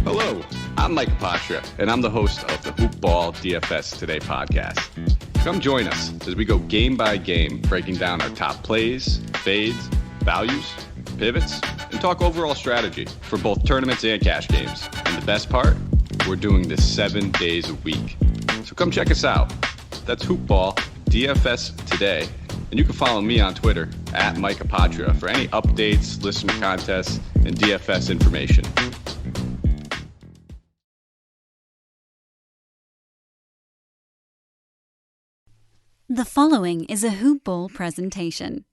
Hello, I'm Mike Apatra, and I'm the host of the Hoopball DFS Today podcast. Come join us as we go game by game, breaking down our top plays, fades, values, pivots, and talk overall strategy for both tournaments and cash games. And the best part, we're doing this 7 days a week. So come check us out. That's Hoopball DFS Today. And you can follow me on Twitter at Mike Apatra for any updates, listener contests, and DFS information. The following is a Hoopball presentation.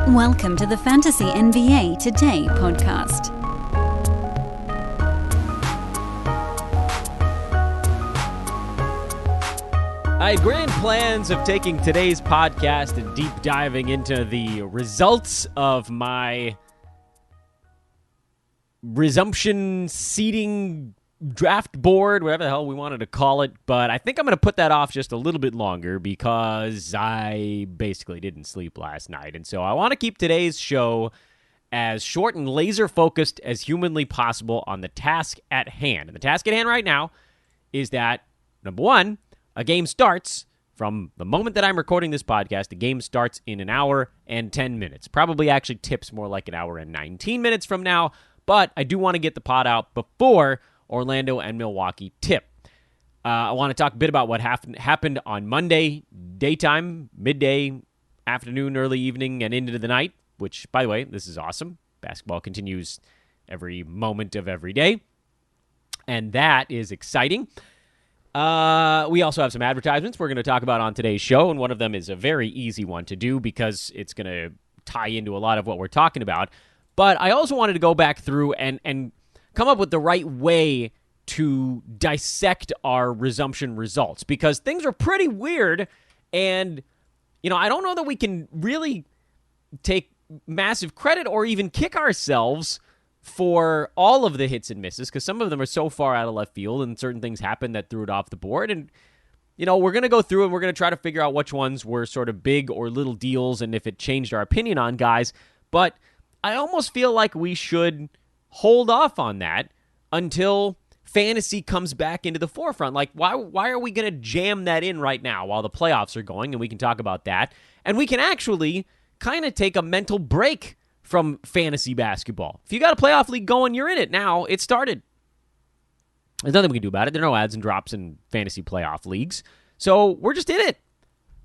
Welcome to the Fantasy NBA Today podcast. I had grand plans of taking today's podcast and deep diving into the results of my resumption seeding draft board, whatever the hell we wanted to call it, but I think I'm going to put that off just a little bit longer because I basically didn't sleep last night, and so I want to keep today's show as short and laser-focused as humanly possible on the task at hand. And the task at hand right now is that, number one, a game starts from the moment that I'm recording this podcast. The game starts in an hour and 10 minutes. Probably actually tips more like an hour and 19 minutes from now, but I do want to get the pod out before Orlando and Milwaukee tip. I want to talk a bit about what happened on Monday, daytime, midday, afternoon, early evening, and into the night, which, by the way, this is awesome. Basketball continues every moment of every day, and that is exciting. We also have some advertisements we're going to talk about on today's show, and one of them is a very easy one to do because it's going to tie into a lot of what we're talking about. But I also wanted to go back through and come up with the right way to dissect our resumption results because things are pretty weird, and I don't know that we can really take massive credit or even kick ourselves for all of the hits and misses because some of them are so far out of left field and certain things happened that threw it off the board. And, we're going to go through and we're going to try to figure out which ones were sort of big or little deals and if it changed our opinion on guys. But I almost feel like we should hold off on that until fantasy comes back into the forefront. Like, why are we going to jam that in right now while the playoffs are going? And we can talk about that. And we can actually kind of take a mental break from fantasy basketball. If you got a playoff league going, you're in it now. It started. There's nothing we can do about it. There are no adds and drops in fantasy playoff leagues. So we're just in it.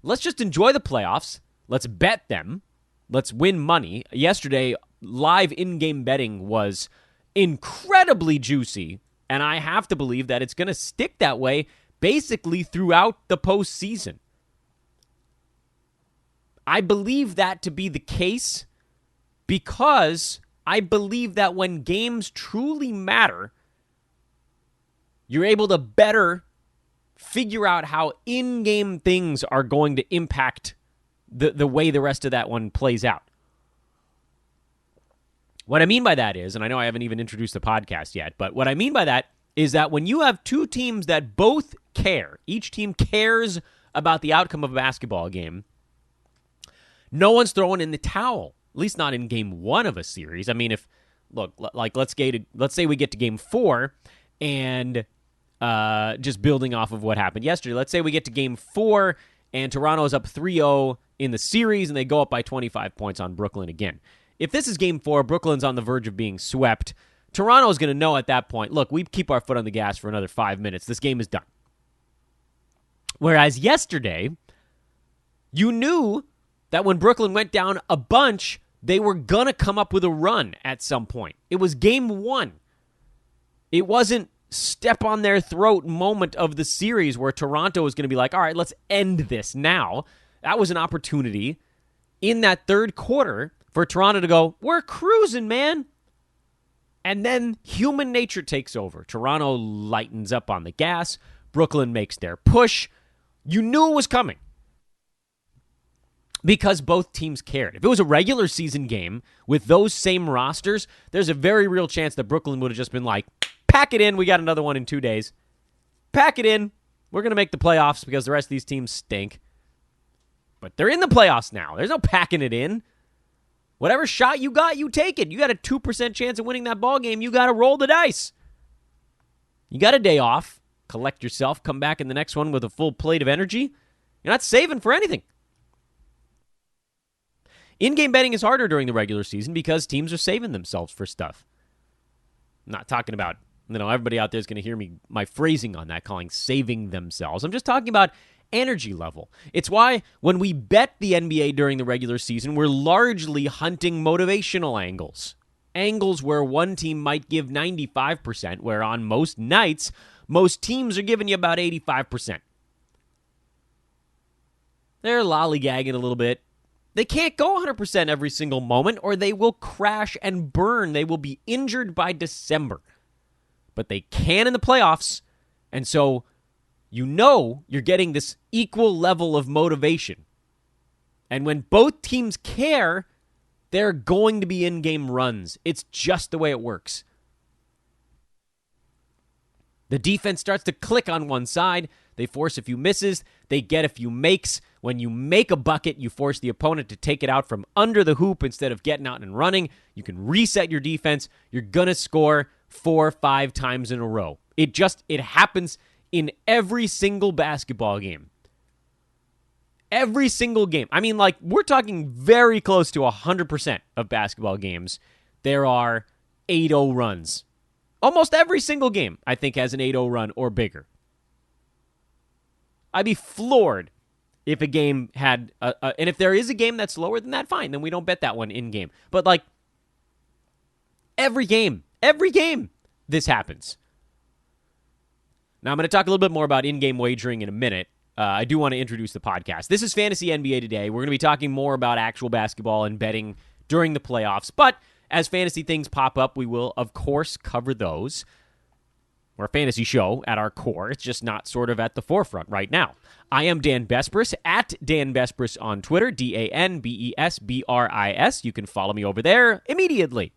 Let's just enjoy the playoffs. Let's bet them. Let's win money. Yesterday, live in-game betting was incredibly juicy, and I have to believe that it's going to stick that way basically throughout the postseason. I believe that to be the case because I believe that when games truly matter, you're able to better figure out how in-game things are going to impact the way the rest of that one plays out. What I mean by that is, and I know I haven't even introduced the podcast yet, but what I mean by that is that when you have two teams that both care, each team cares about the outcome of a basketball game, no one's throwing in the towel, at least not in game one of a series. I mean, let's say we get to game 4 and just building off of what happened yesterday, let's say we get to game 4 and Toronto's up 3-0 in the series and they go up by 25 points on Brooklyn again. If this is game 4, Brooklyn's on the verge of being swept, Toronto's going to know at that point, look, we keep our foot on the gas for another 5 minutes. This game is done. Whereas yesterday, you knew that when Brooklyn went down a bunch, they were going to come up with a run at some point. It was game 1. It wasn't step on their throat moment of the series where Toronto was going to be like, all right, let's end this now. That was an opportunity in that third quarter for Toronto to go, we're cruising, man. And then human nature takes over. Toronto lightens up on the gas. Brooklyn makes their push. You knew it was coming because both teams cared. If it was a regular season game with those same rosters, there's a very real chance that Brooklyn would have just been like, pack it in. We got another one in 2 days. Pack it in. We're going to make the playoffs because the rest of these teams stink. But they're in the playoffs now. There's no packing it in. Whatever shot you got, you take it. You got a 2% chance of winning that ball game. You got to roll the dice. You got a day off. Collect yourself. Come back in the next one with a full plate of energy. You're not saving for anything. In-game betting is harder during the regular season because teams are saving themselves for stuff. I'm not talking about, everybody out there is going to hear my phrasing on that, calling saving themselves. I'm just talking about energy level. It's why when we bet the NBA during the regular season, we're largely hunting motivational angles. Angles where one team might give 95%, where on most nights, most teams are giving you about 85%. They're lollygagging a little bit. They can't go 100% every single moment, or they will crash and burn. They will be injured by December. But they can in the playoffs, and so you're getting this equal level of motivation. And when both teams care, there are going to be in-game runs. It's just the way it works. The defense starts to click on one side. They force a few misses. They get a few makes. When you make a bucket, you force the opponent to take it out from under the hoop instead of getting out and running. You can reset your defense. You're going to score 4 or 5 times in a row. It happens in every single basketball game. Every single game. I mean, we're talking very close to 100% of basketball games. There are 8-0 runs. Almost every single game, I think, has an 8-0 run or bigger. I'd be floored if a game had, and if there is a game that's lower than that, fine, then we don't bet that one in-game. But, every game, this happens. Now, I'm going to talk a little bit more about in-game wagering in a minute. I do want to introduce the podcast. This is Fantasy NBA Today. We're going to be talking more about actual basketball and betting during the playoffs. But as fantasy things pop up, we will, of course, cover those. We're a fantasy show at our core. It's just not sort of at the forefront right now. I am Dan Besbris, at Dan Besbris on Twitter, DanBesbris. You can follow me over there immediately.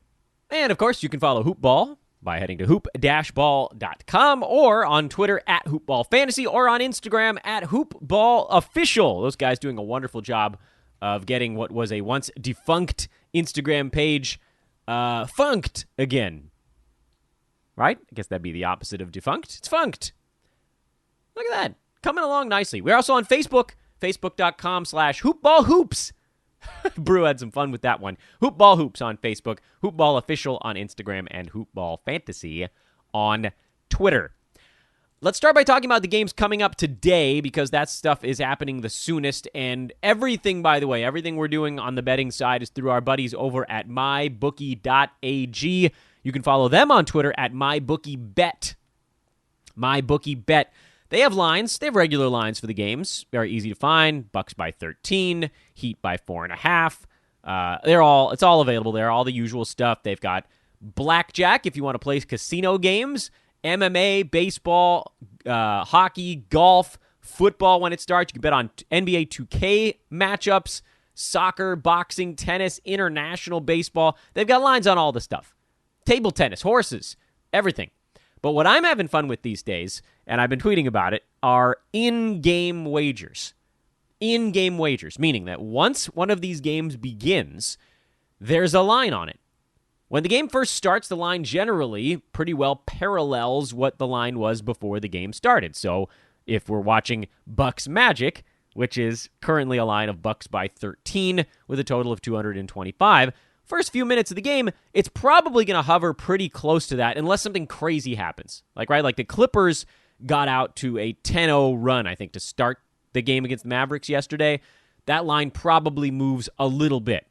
And, of course, you can follow Hoopball by heading to hoop-ball.com or on Twitter at hoopballfantasy or on Instagram at hoopballofficial. Those guys doing a wonderful job of getting what was a once defunct Instagram page funked again. Right? I guess that'd be the opposite of defunct. It's funked. Look at that. Coming along nicely. We're also on Facebook, facebook.com/hoopballhoops. Brew had some fun with that one. Hoopball Hoops on Facebook, Hoopball Official on Instagram, and Hoopball Fantasy on Twitter. Let's start by talking about the games coming up today because that stuff is happening the soonest. And everything, by the way, everything we're doing on the betting side is through our buddies over at mybookie.ag. You can follow them on Twitter at mybookiebet. MyBookieBet. They have lines. They have regular lines for the games. Very easy to find. Bucks by 13. Heat by 4.5. It's all available there. All the usual stuff. They've got blackjack if you want to play casino games. MMA, baseball, hockey, golf, football when it starts. You can bet on NBA 2K matchups, soccer, boxing, tennis, international baseball. They've got lines on all the stuff. Table tennis, horses, everything. But what I'm having fun with these days, and I've been tweeting about it, are in-game wagers. In-game wagers, meaning that once one of these games begins, there's a line on it. When the game first starts, the line generally pretty well parallels what the line was before the game started. So if we're watching Bucks Magic, which is currently a line of Bucks by 13 with a total of 225, first few minutes of the game, it's probably going to hover pretty close to that unless something crazy happens. Like the Clippers got out to a 10-0 run, I think, to start the game against the Mavericks yesterday. That line probably moves a little bit.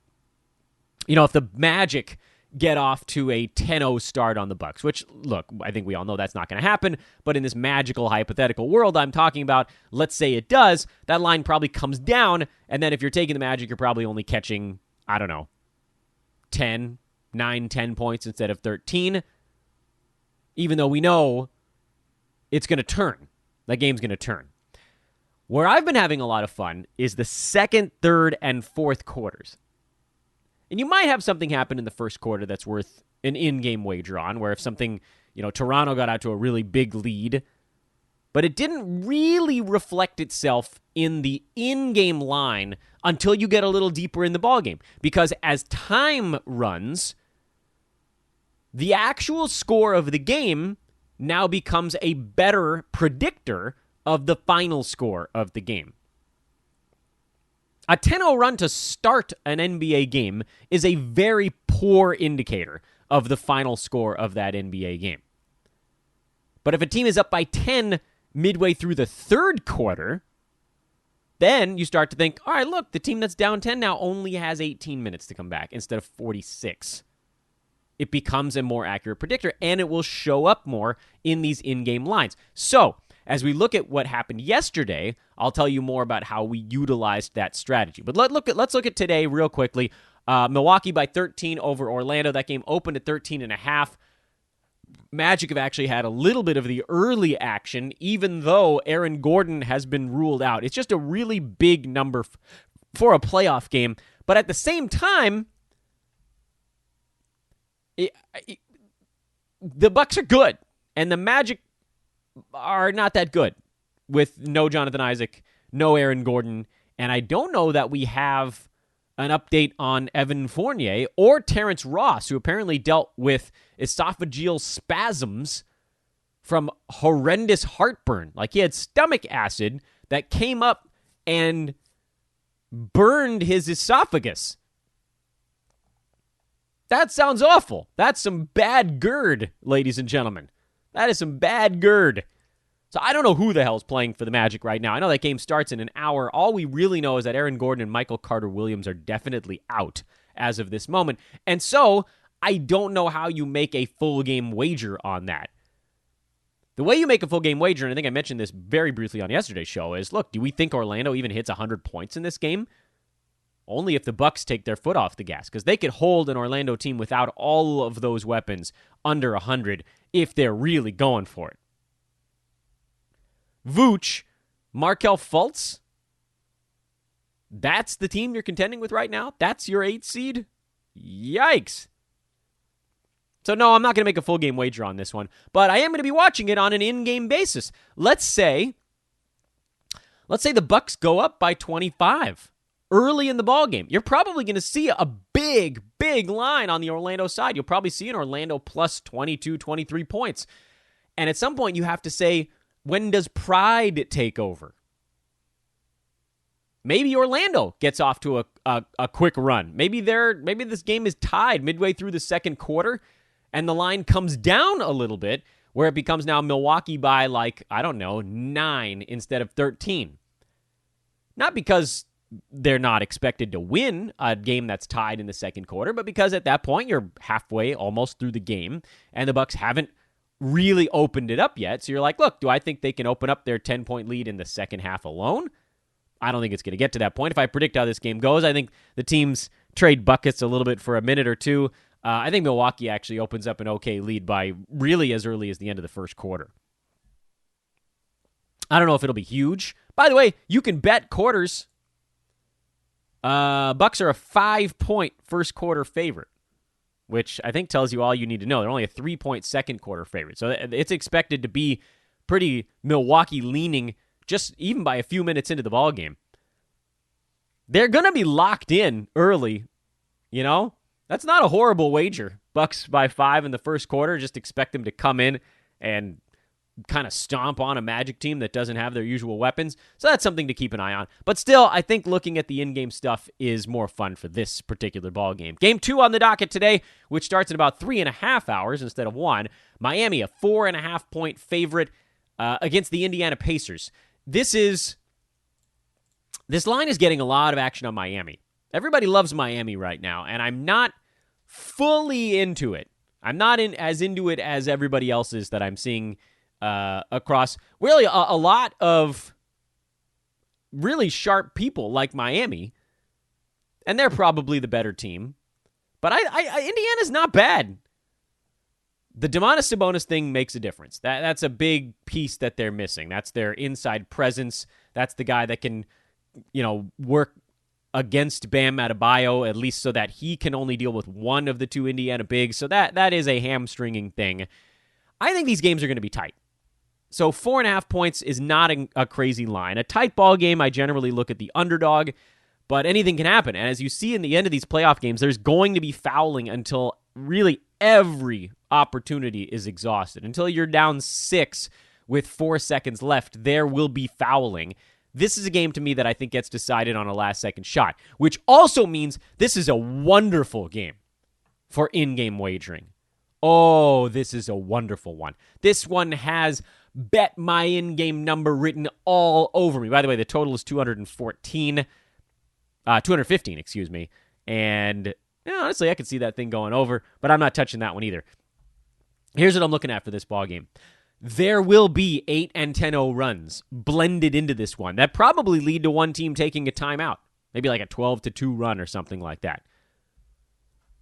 If the Magic get off to a 10-0 start on the Bucks, which, look, I think we all know that's not going to happen, but in this magical, hypothetical world I'm talking about, let's say it does, that line probably comes down, and then if you're taking the Magic, you're probably only catching, 10 points instead of 13, even though we know it's going to turn. That game's going to turn. Where I've been having a lot of fun is the second, third, and fourth quarters. And you might have something happen in the first quarter that's worth an in-game wager on, where if something, Toronto got out to a really big lead, but it didn't really reflect itself in the in-game line until you get a little deeper in the ballgame. Because as time runs, the actual score of the game now becomes a better predictor of the final score of the game. A 10-0 run to start an NBA game is a very poor indicator of the final score of that NBA game. But if a team is up by 10 midway through the third quarter, then you start to think, all right, look, the team that's down 10 now only has 18 minutes to come back instead of 46. It becomes a more accurate predictor, and it will show up more in these in-game lines. So, as we look at what happened yesterday, I'll tell you more about how we utilized that strategy. But let's look at today real quickly. Milwaukee by 13 over Orlando. That game opened at 13.5. Magic have actually had a little bit of the early action, even though Aaron Gordon has been ruled out. It's just a really big number for a playoff game. But at the same time, the Bucks are good, and the Magic are not that good with no Jonathan Isaac, no Aaron Gordon, and I don't know that we have an update on Evan Fournier or Terrence Ross, who apparently dealt with esophageal spasms from horrendous heartburn. Like, he had stomach acid that came up and burned his esophagus. That sounds awful. That's some bad GERD, ladies and gentlemen. That is some bad GERD. So I don't know who the hell's playing for the Magic right now. I know that game starts in an hour. All we really know is that Aaron Gordon and Michael Carter-Williams are definitely out as of this moment. And so I don't know how you make a full game wager on that. The way you make a full game wager, and I think I mentioned this very briefly on yesterday's show, is, look, do we think Orlando even hits 100 points in this game? Only if the Bucks take their foot off the gas, because they could hold an Orlando team without all of those weapons under 100 if they're really going for it. Vooch, Markelle Fultz, that's the team you're contending with right now? That's your 8th seed? Yikes. So no, I'm not going to make a full game wager on this one, but I am going to be watching it on an in-game basis. Let's say the Bucks go up by 25 early in the ballgame. You're probably going to see a big line on the Orlando side. You'll probably see an Orlando plus 22, 23 points. And at some point you have to say, when does pride take over? Maybe Orlando gets off to a quick run. Maybe this game is tied midway through the second quarter, and the line comes down a little bit, where it becomes now Milwaukee by 9 instead of 13. Not because they're not expected to win a game that's tied in the second quarter, but because at that point you're halfway almost through the game, and the Bucks haven't really opened it up yet. So you're like, look, do I think they can open up their 10-point lead in the second half alone? I don't think it's going to get to that point. If I predict how this game goes, I think the teams trade buckets a little bit for a minute or two. I think Milwaukee actually opens up an okay lead by really as early as the end of the first quarter. I don't know if it'll be huge. By the way, you can bet quarters. Bucks are a 5-point first quarter favorite, which I think tells you all you need to know. They're only a 3-point second quarter favorite. So it's expected to be pretty Milwaukee-leaning just even by a few minutes into the ballgame. They're going to be locked in early, you know? That's not a horrible wager. Bucks by 5 in the first quarter. Just expect them to come in and kind of stomp on a Magic team that doesn't have their usual weapons. So that's something to keep an eye on. But still, I think looking at the in-game stuff is more fun for this particular ball game. Game 2 on the docket today, which starts in about 3.5 hours instead of 1. Miami, a 4.5-point favorite against the Indiana Pacers. This line is getting a lot of action on Miami. Everybody loves Miami right now, and I'm not fully into it. I'm not as into it as everybody else is that I'm seeing across really a lot of really sharp people like Miami, and they're probably the better team. But Indiana's not bad. The Domantas Sabonis thing makes a difference. That's a big piece that they're missing. That's their inside presence. That's the guy that can, work against Bam Adebayo, at least so that he can only deal with one of the two Indiana bigs. So that is a hamstringing thing. I think these games are going to be tight. So 4.5 points is not a crazy line. A tight ball game, I generally look at the underdog, But anything can happen. And as you see in the end of these playoff games, there's going to be fouling until really every opportunity is exhausted. Until you're down 6 with 4 seconds left, there will be fouling. This is a game to me that I think gets decided on a last-second shot, which also means this is a wonderful game for in-game wagering. Oh, this is a wonderful one. This one has bet my in-game number written all over me. By the way, the total is 215, excuse me. And honestly, I could see that thing going over, but I'm not touching that one either. Here's what I'm looking at for this ball game. There will be 8 and 10-0 runs blended into this one. That probably lead to one team taking a timeout. Maybe like a 12-2 run or something like that.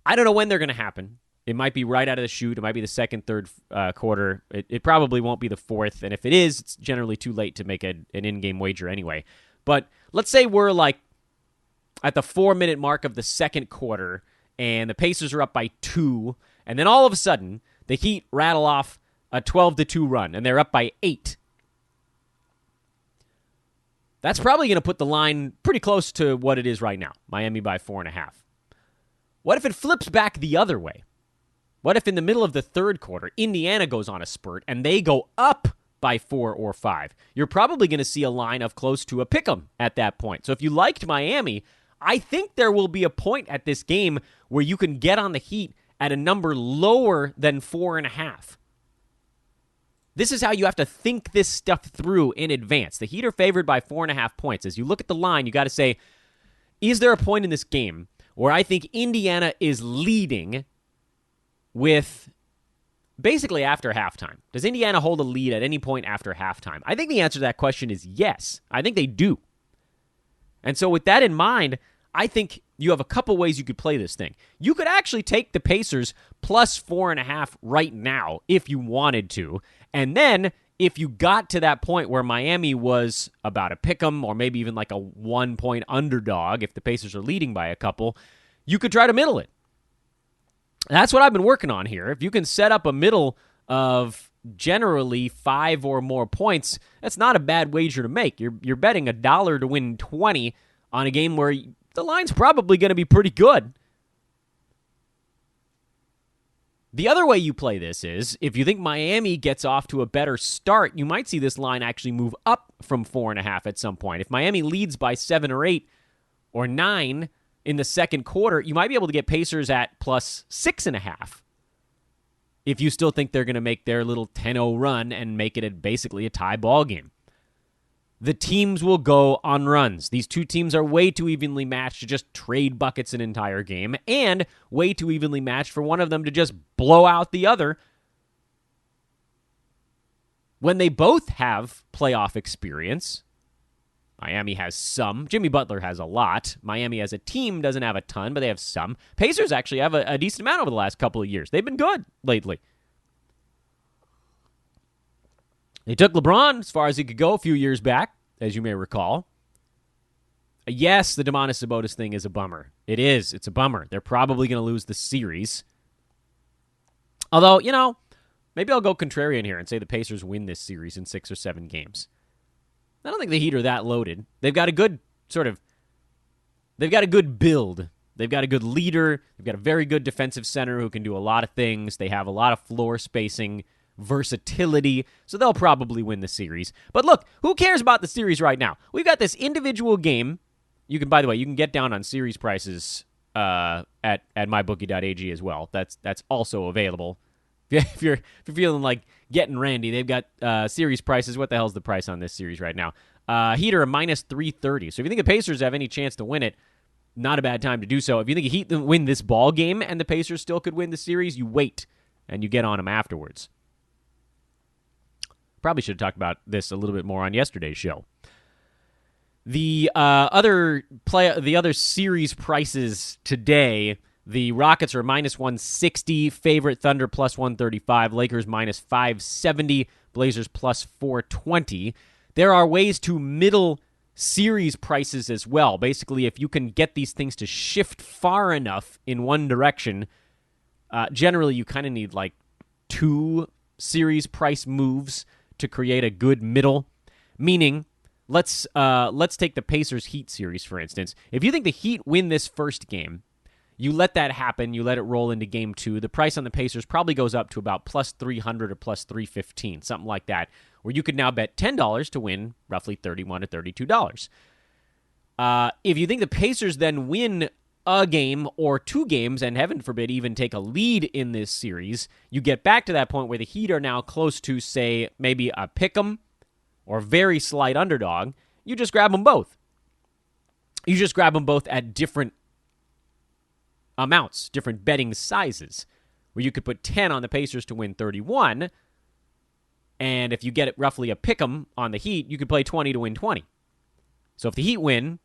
I don't know when they're going to happen. It might be right out of the chute. It might be the second, third quarter. It probably won't be the fourth. And if it is, it's generally too late to make an in-game wager anyway. But let's say we're like at the 4-minute mark of the second quarter, and the Pacers are up by 2, and then all of a sudden, the Heat rattle off a 12-2 run, and they're up by 8. That's probably going to put the line pretty close to what it is right now, Miami by 4.5. What if it flips back the other way? What if in the middle of the third quarter, Indiana goes on a spurt and they go up by 4 or 5? You're probably going to see a line of close to a pick'em at that point. So if you liked Miami, I think there will be a point at this game where you can get on the Heat at a number lower than 4.5. This is how you have to think this stuff through in advance. The Heat are favored by 4.5 points. As you look at the line, you got to say, is there a point in this game where I think Indiana is leading with basically after halftime? Does Indiana hold a lead at any point after halftime? I think the answer to that question is yes. I think they do. And so with that in mind, I think you have a couple ways you could play this thing. You could actually take the Pacers plus 4.5 right now if you wanted to. And then if you got to that point where Miami was about a pick'em or maybe even like a 1-point underdog, if the Pacers are leading by a couple, you could try to middle it. That's what I've been working on here. If you can set up a middle of generally 5 or more points, that's not a bad wager to make. You're betting $1 to win 20 on a game where the line's probably going to be pretty good. The other way you play this is, if you think Miami gets off to a better start, you might see this line actually move up from 4.5 at some point. If Miami leads by 7 or 8 or 9 in the second quarter, you might be able to get Pacers at plus 6.5 if you still think they're going to make their little 10-0 run and make it basically a tie ball game. The teams will go on runs. These two teams are way too evenly matched to just trade buckets an entire game, and way too evenly matched for one of them to just blow out the other when they both have playoff experience. Miami has some. Jimmy Butler has a lot. Miami as a team doesn't have a ton, but they have some. Pacers actually have a decent amount over the last couple of years. They've been good lately. They took LeBron as far as he could go a few years back, as you may recall. Yes, the Domantas Sabonis thing is a bummer. It is. It's a bummer. They're probably going to lose the series. Although, maybe I'll go contrarian here and say the Pacers win this series in 6 or 7 games. I don't think the Heat are that loaded. They've got a good they've got a good build. They've got a good leader. They've got a very good defensive center who can do a lot of things. They have a lot of floor spacing, versatility, so they'll probably win the series. But look, who cares about the series right now? We've got this individual game. You can, by the way, you can get down on series prices at mybookie.ag as well. That's also available. If you're feeling like getting randy, they've got series prices. What the hell's the price on this series right now? Heat are a minus 330. So if you think the Pacers have any chance to win it, not a bad time to do so. If you think the Heat win this ball game and the Pacers still could win the series, you wait and you get on them afterwards. Probably should have talked about this a little bit more on yesterday's show. The other series prices today, the Rockets are minus 160, favorite Thunder plus 135, Lakers minus 570, Blazers plus 420. There are ways to middle series prices as well. Basically, if you can get these things to shift far enough in one direction, generally you kind of need like 2 series price moves to create a good middle. Meaning, let's take the Pacers-Heat series, for instance. If you think the Heat win this first game, you let that happen, you let it roll into game 2, the price on the Pacers probably goes up to about plus 300 or plus 315, something like that, where you could now bet $10 to win roughly $31 to $32. If you think the Pacers then win a game or 2 games, and heaven forbid even take a lead in this series, you get back to that point where the Heat are now close to, say, maybe a pick'em or very slight underdog. You just grab them both. You just grab them both at different amounts, different betting sizes, where you could put 10 on the Pacers to win 31, and if you get it roughly a pick'em on the Heat, you could play 20 to win 20. So if the Heat win,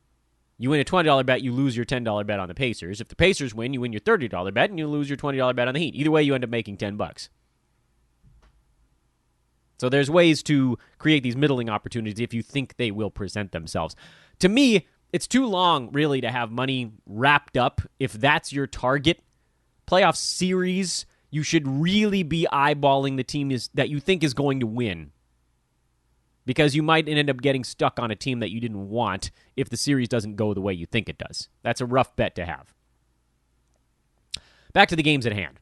you win a $20 bet, you lose your $10 bet on the Pacers. If the Pacers win, you win your $30 bet, and you lose your $20 bet on the Heat. Either way, you end up making $10. So there's ways to create these middling opportunities if you think they will present themselves. To me, it's too long, really, to have money wrapped up. If that's your target playoff series, you should really be eyeballing the team that you think is going to win, because you might end up getting stuck on a team that you didn't want if the series doesn't go the way you think it does. That's a rough bet to have. Back to the games at hand.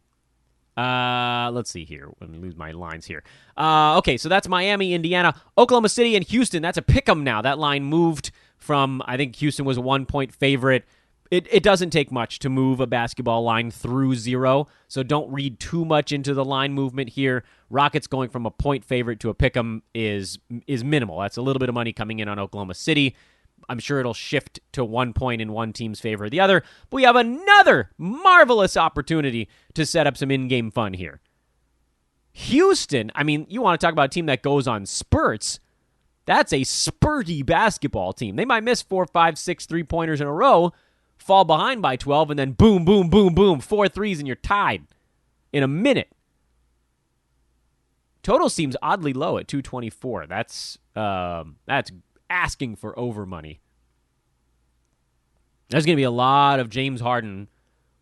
Let's see here. Let me lose my lines here. Okay, so that's Miami, Indiana, Oklahoma City, and Houston. That's a pick'em now. That line moved from, I think Houston was a 1-point favorite. It doesn't take much to move a basketball line through 0, so don't read too much into the line movement here. Rockets going from a point favorite to a pick'em is minimal. That's a little bit of money coming in on Oklahoma City. I'm sure it'll shift to 1 point in one team's favor or the other, but we have another marvelous opportunity to set up some in-game fun here. Houston, I mean, you want to talk about a team that goes on spurts. That's a spurty basketball team. They might miss 4, 5, 6 3-pointers in a row, fall behind by 12, and then boom, boom, boom, boom, 4 threes, and you're tied in a minute. Total seems oddly low at 224. That's asking for over money. There's going to be a lot of James Harden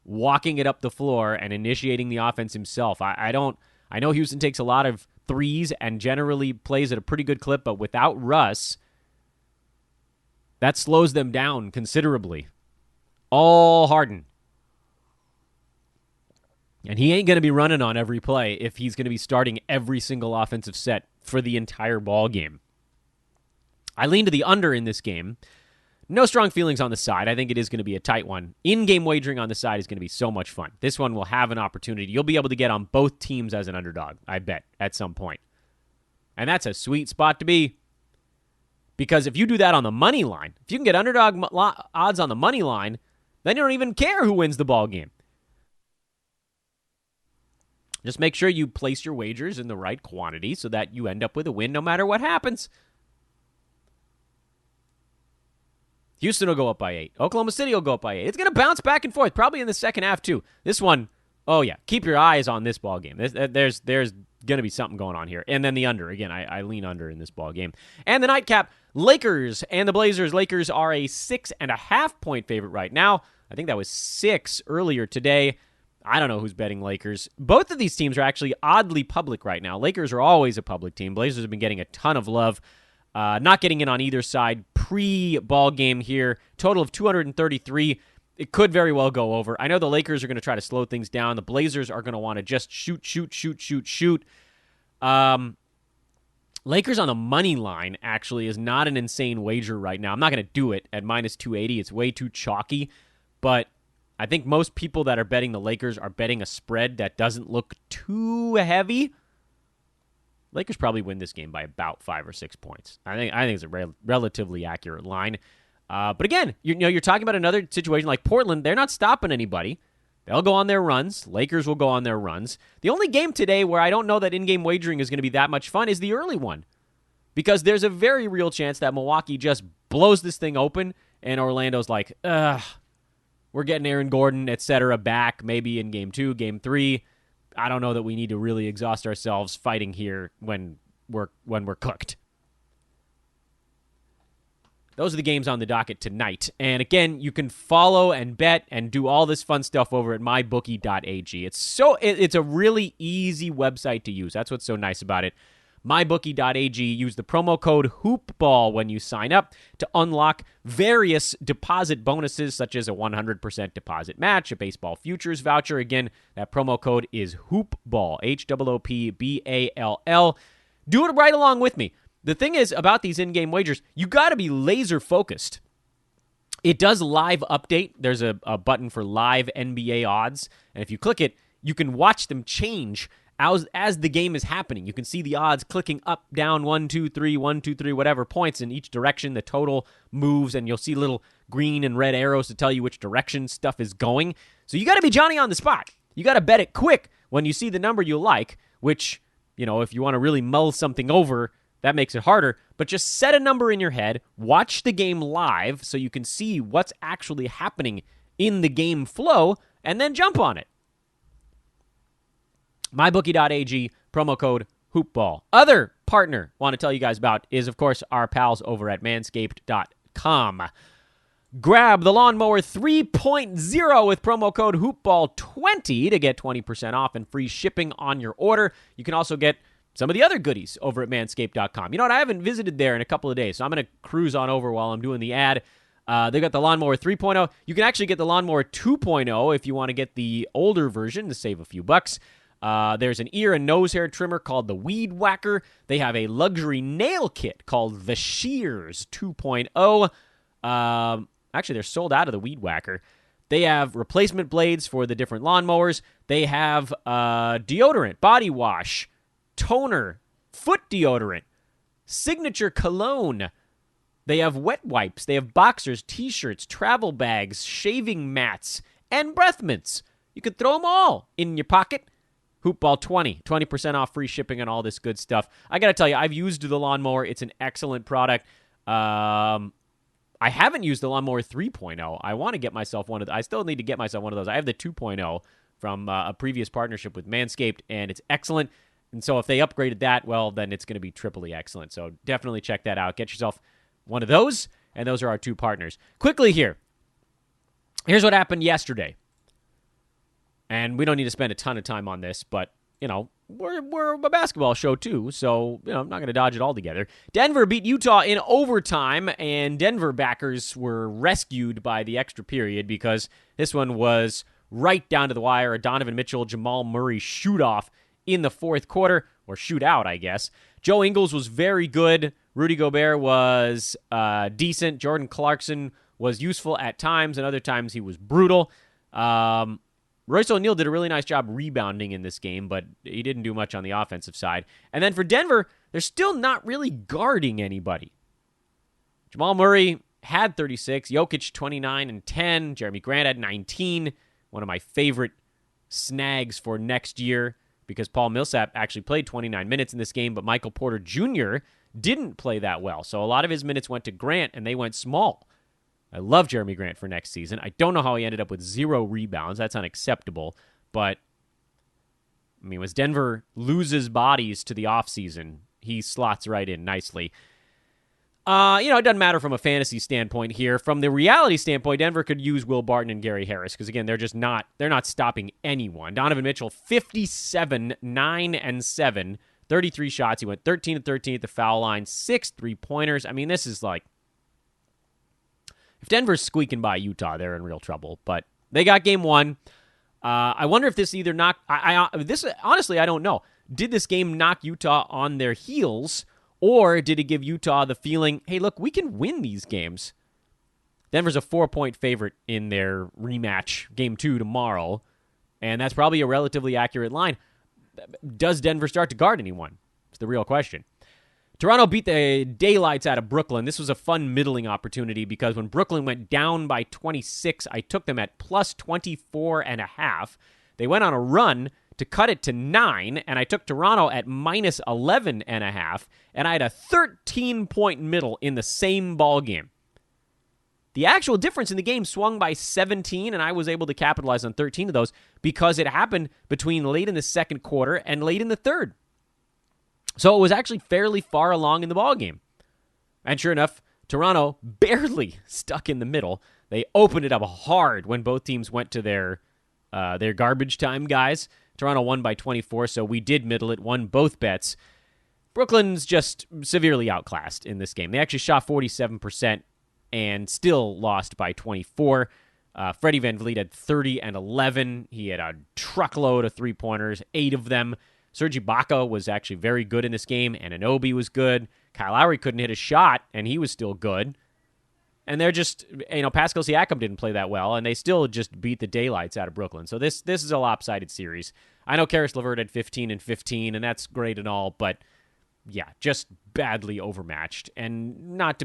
walking it up the floor and initiating the offense himself. I know Houston takes a lot of threes and generally plays at a pretty good clip, but without Russ, that slows them down considerably. All Harden. And he ain't going to be running on every play if he's going to be starting every single offensive set for the entire ball game. I lean to the under in this game. No strong feelings on the side. I think it is going to be a tight one. In-game wagering on the side is going to be so much fun. This one will have an opportunity. You'll be able to get on both teams as an underdog, I bet, at some point. And that's a sweet spot to be. Because if you do that on the money line, if you can get underdog odds on the money line, then you don't even care who wins the ball game. Just make sure you place your wagers in the right quantity so that you end up with a win no matter what happens. Houston will go up by 8. Oklahoma City will go up by 8. It's going to bounce back and forth, probably in the second half, too. This one, oh, yeah, keep your eyes on this ball game. There's going to be something going on here. And then the under. Again, I lean under in this ball game. And the nightcap, Lakers and the Blazers. Lakers are a 6.5-point favorite right now. I think that was 6 earlier today. I don't know who's betting Lakers. Both of these teams are actually oddly public right now. Lakers are always a public team. Blazers have been getting a ton of love. Not getting in on either side pre-ball game here. Total of 233. It could very well go over. I know the Lakers are going to try to slow things down. The Blazers are going to want to just shoot. Lakers on the money line actually is not an insane wager right now. I'm not going to do it at minus 280. It's way too chalky. But I think most people that are betting the Lakers are betting a spread that doesn't look too heavy. Lakers probably win this game by about 5 or 6 points. I think it's a relatively accurate line. But again, you're talking about another situation like Portland. They're not stopping anybody. They'll go on their runs. Lakers will go on their runs. The only game today where I don't know that in-game wagering is going to be that much fun is the early one, because there's a very real chance that Milwaukee just blows this thing open and Orlando's like, we're getting Aaron Gordon, etc. back maybe in game 2, game 3. I don't know that we need to really exhaust ourselves fighting here when we're cooked. Those are the games on the docket tonight. And again, you can follow and bet and do all this fun stuff over at mybookie.ag. It's a really easy website to use. That's what's so nice about it. MyBookie.ag. Use the promo code HOOPBALL when you sign up to unlock various deposit bonuses, such as a 100% deposit match, a baseball futures voucher. Again, that promo code is HOOPBALL, HOOPBALL. Do it right along with me. The thing is about these in-game wagers, you got to be laser focused. It does live update. There's a button for live NBA odds, and if you click it, you can watch them change as the game is happening. You can see the odds clicking up, down, 1, 2, 3, 1, 2, 3, whatever points in each direction. The total moves, and you'll see little green and red arrows to tell you which direction stuff is going. So you got to be Johnny on the spot. You got to bet it quick when you see the number you like, which, if you want to really mull something over, that makes it harder. But just set a number in your head, watch the game live so you can see what's actually happening in the game flow, and then jump on it. MyBookie.ag, promo code HOOPBALL. Other partner I want to tell you guys about is, of course, our pals over at Manscaped.com. Grab the Lawnmower 3.0 with promo code HOOPBALL20 to get 20% off and free shipping on your order. You can also get some of the other goodies over at Manscaped.com. You know what? I haven't visited there in a couple of days, so I'm going to cruise on over while I'm doing the ad. They got the Lawnmower 3.0. You can actually get the Lawnmower 2.0 if you want to get the older version to save a few bucks. There's an ear and nose hair trimmer called the Weed Whacker. They have a luxury nail kit called the Shears 2.0. Actually, they're sold out of the Weed Whacker. They have replacement blades for the different lawnmowers. They have deodorant, body wash, toner, foot deodorant, signature cologne. They have wet wipes. They have boxers, t-shirts, travel bags, shaving mats, and breath mints. You could throw them all in your pocket. Hoopball 20% off, free shipping, and all this good stuff. I got to tell you, I've used the lawnmower. It's an excellent product. I haven't used the Lawnmower 3.0. I want to get myself one of those. I still need to get myself one of those. I have the 2.0 from a previous partnership with Manscaped, and it's excellent. And so if they upgraded that, well, then it's going to be triply excellent. So definitely check that out. Get yourself one of those, and those are our two partners. Quickly here. Here's what happened yesterday. And we don't need to spend a ton of time on this, but, we're a basketball show too, so, I'm not going to dodge it all together. Denver beat Utah in overtime, and Denver backers were rescued by the extra period because this one was right down to the wire. A Donovan Mitchell, Jamal Murray shoot-off in the fourth quarter, or shootout, I guess. Joe Ingles was very good. Rudy Gobert was decent. Jordan Clarkson was useful at times, and other times he was brutal. Royce O'Neal did a really nice job rebounding in this game, but he didn't do much on the offensive side. And then for Denver, they're still not really guarding anybody. Jamal Murray had 36, Jokic 29 and 10, Jeremy Grant had 19, one of my favorite snags for next year because Paul Millsap actually played 29 minutes in this game, but Michael Porter Jr. didn't play that well. So a lot of his minutes went to Grant, and they went small. I love Jeremy Grant for next season. I don't know how he ended up with 0 rebounds. That's unacceptable. But, as Denver loses bodies to the offseason, he slots right in nicely. It doesn't matter from a fantasy standpoint here. From the reality standpoint, Denver could use Will Barton and Gary Harris because, again, they're not stopping anyone. Donovan Mitchell, 57, 9, and 7, 33 shots. He went 13 to 13 at the foul line, 6 3-pointers. This is like, if Denver's squeaking by Utah, they're in real trouble. But they got game one. I wonder if this either knocked... this honestly, I don't know. Did this game knock Utah on their heels, or did it give Utah the feeling, hey, look, we can win these games? Denver's a 4-point favorite in their rematch, game 2 tomorrow, and that's probably a relatively accurate line. Does Denver start to guard anyone? It's the real question. Toronto beat the daylights out of Brooklyn. This was a fun middling opportunity because when Brooklyn went down by 26, I took them at plus 24.5. They went on a run to cut it to 9, and I took Toronto at minus 11.5, and I had a 13-point middle in the same ball game. The actual difference in the game swung by 17, and I was able to capitalize on 13 of those because it happened between late in the second quarter and late in the third. So it was actually fairly far along in the ballgame. And sure enough, Toronto barely stuck in the middle. They opened it up hard when both teams went to their garbage time guys. Toronto won by 24, so we did middle it, won both bets. Brooklyn's just severely outclassed in this game. They actually shot 47% and still lost by 24. Freddie VanVleet had 30 and 11. He had a truckload of three-pointers, 8 of them. Serge Ibaka was actually very good in this game. Anunoby was good. Kyle Lowry couldn't hit a shot, and he was still good. And they're just, Pascal Siakam didn't play that well, and they still just beat the daylights out of Brooklyn. So this is a lopsided series. I know Karis LeVert had 15 and 15, and that's great and all, but yeah, just badly overmatched, and not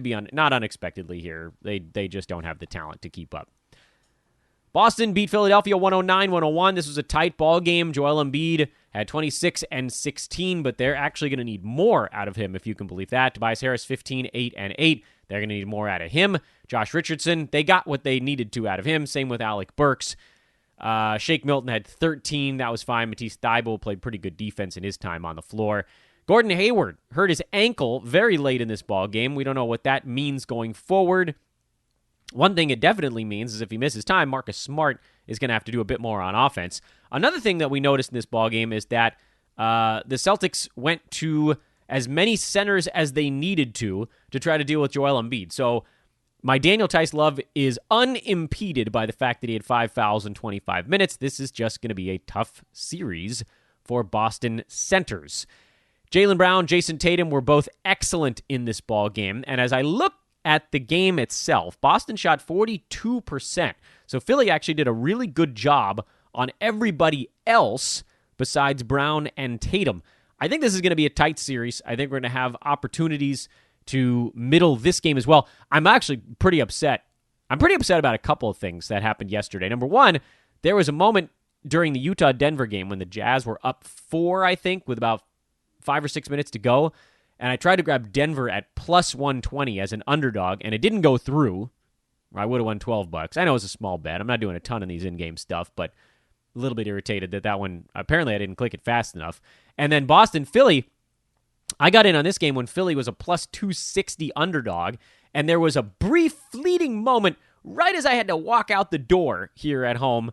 unexpectedly here. They just don't have the talent to keep up. Boston beat Philadelphia 109-101. This was a tight ball game. Joel Embiid had 26 and 16, but they're actually going to need more out of him, if you can believe that. Tobias Harris, 15, 8, and 8. They're going to need more out of him. Josh Richardson, they got what they needed to out of him. Same with Alec Burks. Shake Milton had 13. That was fine. Matisse Thybulle played pretty good defense in his time on the floor. Gordon Hayward hurt his ankle very late in this ball game. We don't know what that means going forward. One thing it definitely means is if he misses time, Marcus Smart is going to have to do a bit more on offense. Another thing that we noticed in this ballgame is that the Celtics went to as many centers as they needed to try to deal with Joel Embiid. So my Daniel Tice love is unimpeded by the fact that he had 5 fouls in 25 minutes. This is just going to be a tough series for Boston centers. Jaylen Brown, Jason Tatum were both excellent in this ballgame, and as I look at the game itself, Boston shot 42%. So Philly actually did a really good job on everybody else besides Brown and Tatum. I think this is going to be a tight series. I think we're going to have opportunities to middle this game as well. I'm actually pretty upset. I'm pretty upset about a couple of things that happened yesterday. Number one, there was a moment during the Utah-Denver game when the Jazz were up 4, I think, with about 5 or 6 minutes to go. And I tried to grab Denver at plus 120 as an underdog, and it didn't go through. I would have won $12. I know it's a small bet. I'm not doing a ton of these in-game stuff, but a little bit irritated that one, apparently I didn't click it fast enough. And then Boston-Philly, I got in on this game when Philly was a plus 260 underdog, and there was a brief, fleeting moment right as I had to walk out the door here at home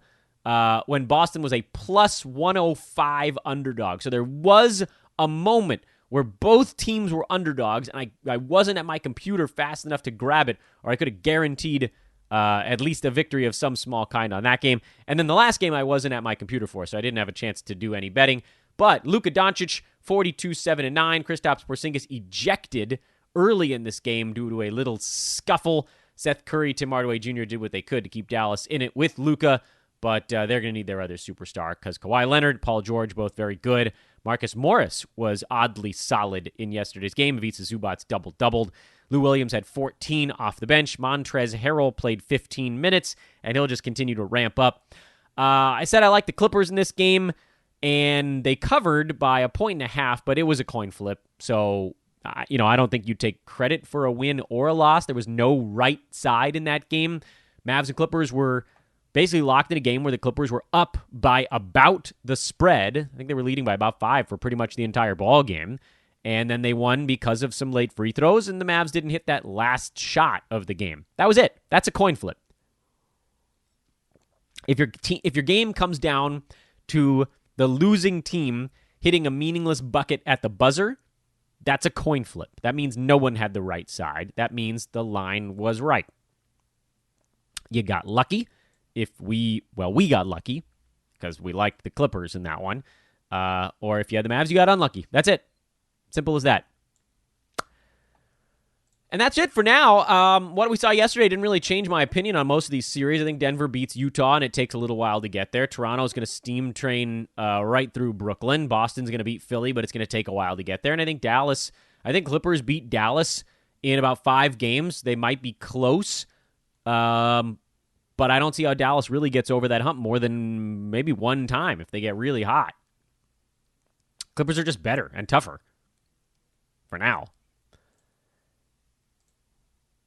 when Boston was a plus 105 underdog. So there was a moment where both teams were underdogs, and I wasn't at my computer fast enough to grab it, or I could have guaranteed at least a victory of some small kind on that game. And then the last game I wasn't at my computer for, so I didn't have a chance to do any betting. But Luka Doncic, 42, 7, and 9. Kristaps Porzingis ejected early in this game due to a little scuffle. Seth Curry, Tim Hardaway Jr. did what they could to keep Dallas in it with Luka, but they're going to need their other superstar because Kawhi Leonard, Paul George, both very good. Marcus Morris was oddly solid in yesterday's game. Ivica Zubac's doubled. Lou Williams had 14 off the bench. Montrezl Harrell played 15 minutes, and he'll just continue to ramp up. I said I like the Clippers in this game, and they covered by 1.5, but it was a coin flip. So, I don't think you take credit for a win or a loss. There was no right side in that game. Mavs and Clippers were basically locked in a game where the Clippers were up by about the spread. I think they were leading by about 5 for pretty much the entire ball game. And then they won because of some late free throws, and the Mavs didn't hit that last shot of the game. That was it. That's a coin flip. If your game comes down to the losing team hitting a meaningless bucket at the buzzer, that's a coin flip. That means no one had the right side. That means the line was right. You got lucky. We got lucky because we liked the Clippers in that one. Or if you had the Mavs, you got unlucky. That's it. Simple as that. And that's it for now. What we saw yesterday didn't really change my opinion on most of these series. I think Denver beats Utah, and it takes a little while to get there. Toronto's going to steam train right through Brooklyn. Boston's going to beat Philly, but it's going to take a while to get there. And I think Clippers beat Dallas in about 5 games. They might be close, but I don't see how Dallas really gets over that hump more than maybe one time if they get really hot. Clippers are just better and tougher for now.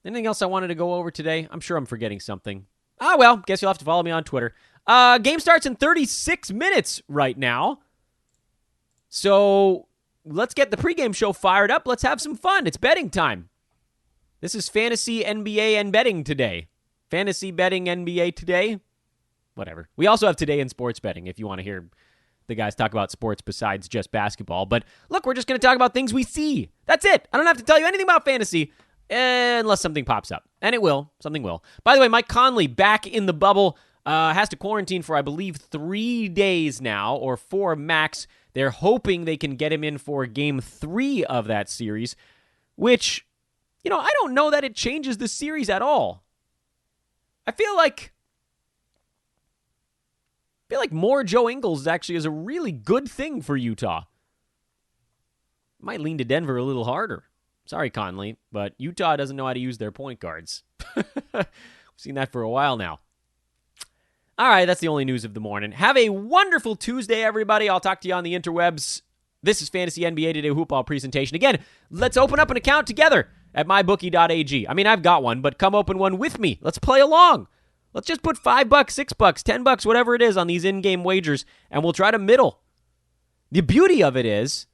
Anything else I wanted to go over today? I'm sure I'm forgetting something. Guess you'll have to follow me on Twitter. Game starts in 36 minutes right now. So let's get the pregame show fired up. Let's have some fun. It's betting time. This is Fantasy NBA and Betting Today. Fantasy Betting NBA Today. Whatever. We also have Today in Sports Betting if you want to hear the guys talk about sports besides just basketball. But look, we're just going to talk about things we see. That's it. I don't have to tell you anything about fantasy unless something pops up. And it will. Something will. By the way, Mike Conley back in the bubble. Has to quarantine for, I believe, 3 days now, or 4 max. They're hoping they can get him in for Game 3 of that series, which, I don't know that it changes the series at all. I feel like more Joe Ingles actually is a really good thing for Utah. Might lean to Denver a little harder. Sorry, Conley, but Utah doesn't know how to use their point guards. We've seen that for a while now. All right, that's the only news of the morning. Have a wonderful Tuesday, everybody. I'll talk to you on the interwebs. This is Fantasy NBA Today Hoopball presentation. Again, let's open up an account together at mybookie.ag. I mean, I've got one, but come open one with me. Let's play along. Let's just put $5, $6, $10, whatever it is on these in-game wagers, and we'll try to middle. The beauty of it is,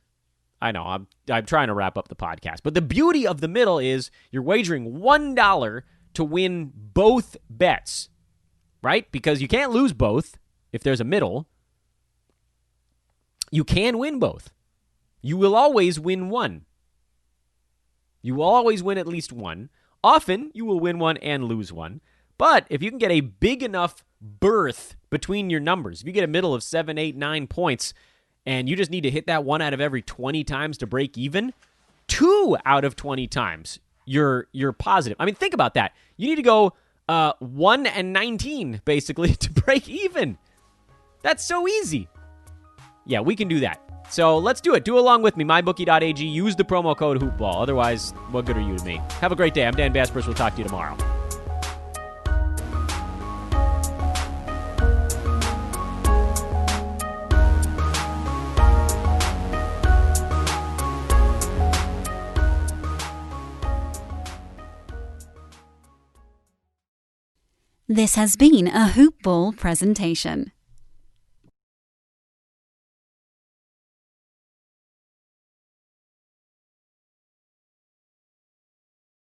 I know, I'm trying to wrap up the podcast, but the beauty of the middle is you're wagering $1 to win both bets. Right? Because you can't lose both if there's a middle. You can win both. You will always win one. You will always win at least one. Often, you will win one and lose one. But if you can get a big enough berth between your numbers, if you get a middle of 7, 8, 9 points, and you just need to hit that 1 out of every 20 times to break even, 2 out of 20 times, you're positive. I mean, think about that. You need to go 1 and 19, basically, to break even. That's so easy. Yeah, we can do that. So let's do it. Do along with me. MyBookie.ag. Use the promo code HoopBall. Otherwise, what good are you to me? Have a great day. I'm Dan Baspers. We'll talk to you tomorrow. This has been a Hoop Ball presentation.